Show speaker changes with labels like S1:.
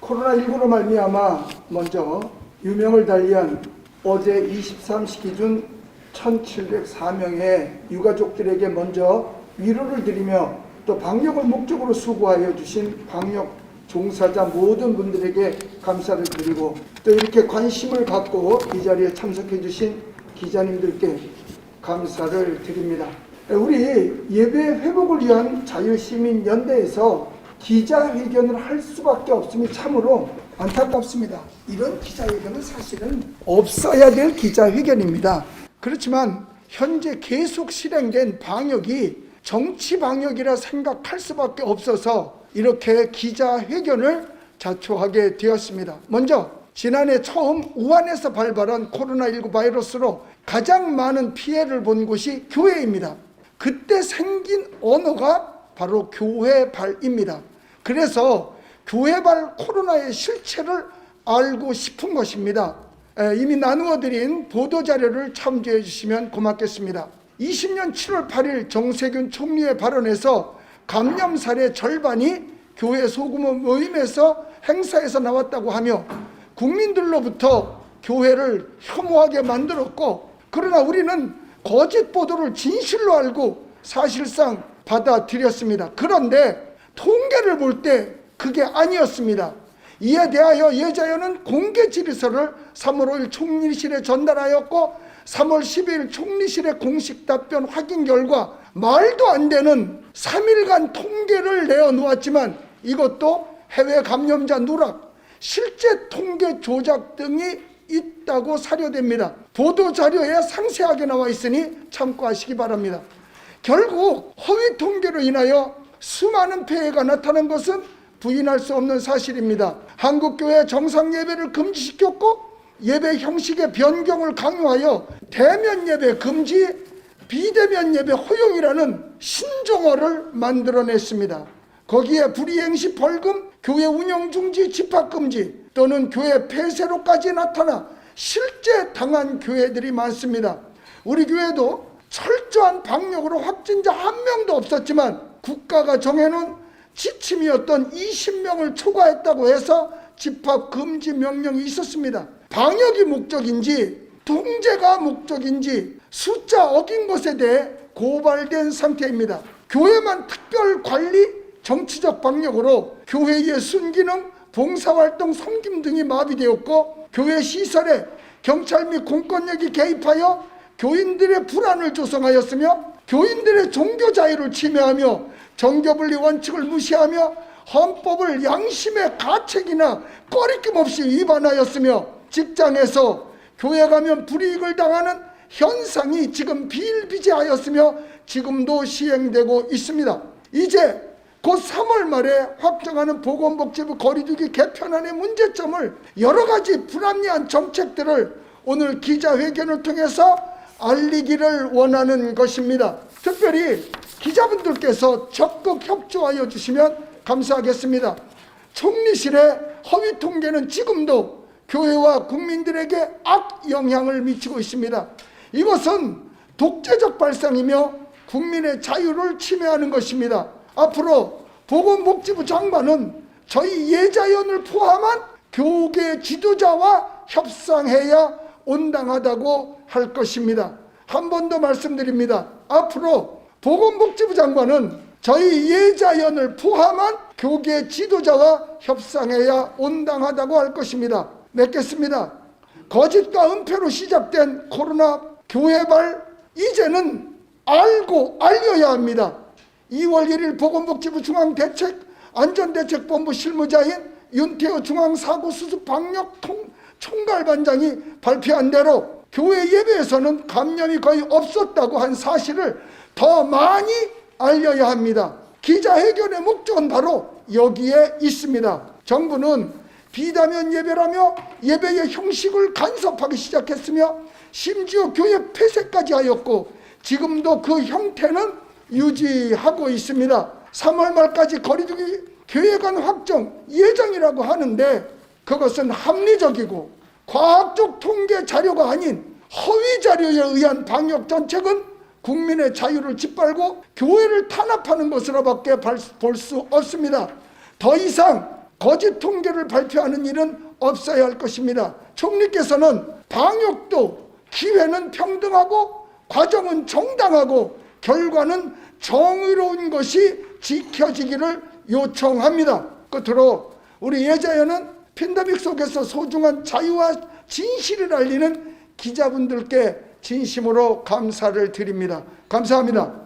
S1: 코로나19로 말미암아 먼저 유명을 달리한 어제 23시 기준 1704명의 유가족들에게 먼저 위로를 드리며 또 방역을 목적으로 수고하여 주신 방역 종사자 모든 분들에게 감사를 드리고 또 이렇게 관심을 갖고 이 자리에 참석해 주신 기자님들께 감사를 드립니다. 우리 예배 회복을 위한 자유시민연대에서 기자회견을 할 수밖에 없음이 참으로 안타깝습니다. 이런 기자회견은 사실은 없어야 될 기자회견입니다. 그렇지만 현재 계속 실행된 방역이 정치 방역이라 생각할 수밖에 없어서 이렇게 기자회견을 자초하게 되었습니다. 먼저 지난해 처음 우한에서 발발한 코로나19 바이러스로 가장 많은 피해를 본 곳이 교회입니다. 그때 생긴 언어가 바로 교회발입니다. 그래서 교회발 코로나의 실체를 알고 싶은 것입니다. 이미 나누어드린 보도자료를 참조해 주시면 고맙겠습니다. 20년 7월 8일 정세균 총리의 발언에서 감염 사례 절반이 교회 소규모 모임에서 행사에서 나왔다고 하며 국민들로부터 교회를 혐오하게 만들었고, 그러나 우리는 거짓 보도를 진실로 알고 사실상 받아들였습니다. 그런데 통계를 볼 때 그게 아니었습니다. 이에 대하여 예자연은 공개 질의서를 3월 5일 총리실에 전달하였고 3월 12일 총리실의 공식 답변 확인 결과 말도 안 되는 3일간 통계를 내어놓았지만 이것도 해외 감염자 누락, 실제 통계 조작 등이 있다고 사료됩니다. 보도자료에 상세하게 나와 있으니 참고하시기 바랍니다. 결국 허위 통계로 인하여 수많은 폐해가 나타난 것은 부인할 수 없는 사실입니다. 한국교회 정상예배를 금지시켰고 예배 형식의 변경을 강요하여 대면 예배 금지, 비대면 예배 허용이라는 신종어를 만들어냈습니다. 거기에 불이행 시 벌금, 교회 운영 중지, 집합 금지 또는 교회 폐쇄로까지 나타나 실제 당한 교회들이 많습니다. 우리 교회도 철저한 방역으로 확진자 한 명도 없었지만 국가가 정해놓은 지침이었던 20명을 초과했다고 해서 집합 금지 명령이 있었습니다. 방역이 목적인지 통제가 목적인지 숫자 어긴 것에 대해 고발된 상태입니다. 교회만 특별 관리, 정치적 방역으로 교회의 순기능, 봉사활동, 섬김 등이 마비되었고 교회 시설에 경찰 및 공권력이 개입하여 교인들의 불안을 조성하였으며 교인들의 종교 자유를 침해하며 정교분리 원칙을 무시하며 헌법을 양심의 가책이나 꺼리낌 없이 위반하였으며 직장에서 교회 가면 불이익을 당하는 현상이 지금 비일비재하였으며 지금도 시행되고 있습니다. 이제 곧 3월 말에 확정하는 보건복지부 거리두기 개편안의 문제점을 여러 가지 불합리한 정책들을 오늘 기자회견을 통해서 알리기를 원하는 것입니다. 특별히 기자분들께서 적극 협조하여 주시면 감사하겠습니다. 총리실의 허위 통계는 지금도 교회와 국민들에게 악영향을 미치고 있습니다. 이것은 독재적 발상이며 국민의 자유를 침해하는 것입니다. 앞으로 보건복지부 장관은 저희 예자연을 포함한 교계 지도자와 협상해야 온당하다고 할 것입니다. 한 번 더 말씀드립니다. 앞으로 보건복지부 장관은 저희 예자연을 포함한 교계 지도자와 협상해야 온당하다고 할 것입니다. 맺겠습니다. 거짓과 은폐로 시작된 코로나 교회발, 이제는 알고 알려야 합니다. 2월 1일 보건복지부 중앙안전대책본부 실무자인 윤태호 중앙사고수습방역 총괄반장이 발표한 대로 교회 예배에서는 감염이 거의 없었다고 한 사실을 더 많이 알려야 합니다. 기자회견의 목적은 바로 여기에 있습니다. 정부는 비대면 예배라며 예배의 형식을 간섭하기 시작했으며 심지어 교회 폐쇄까지 하였고 지금도 그 형태는 유지하고 있습니다. 3월 말까지 거리두기 계획안 확정 예정이라고 하는데 그것은 합리적이고 과학적 통계 자료가 아닌 허위 자료에 의한 방역 정책은 국민의 자유를 짓밟고 교회를 탄압하는 것으로밖에 볼 수 없습니다. 더 이상 거짓 통계를 발표하는 일은 없어야 할 것입니다. 총리께서는 방역도 기회는 평등하고 과정은 정당하고 결과는 정의로운 것이 지켜지기를 요청합니다. 끝으로 우리 예자연은 팬데믹 속에서 소중한 자유와 진실을 알리는 기자분들께 진심으로 감사를 드립니다. 감사합니다.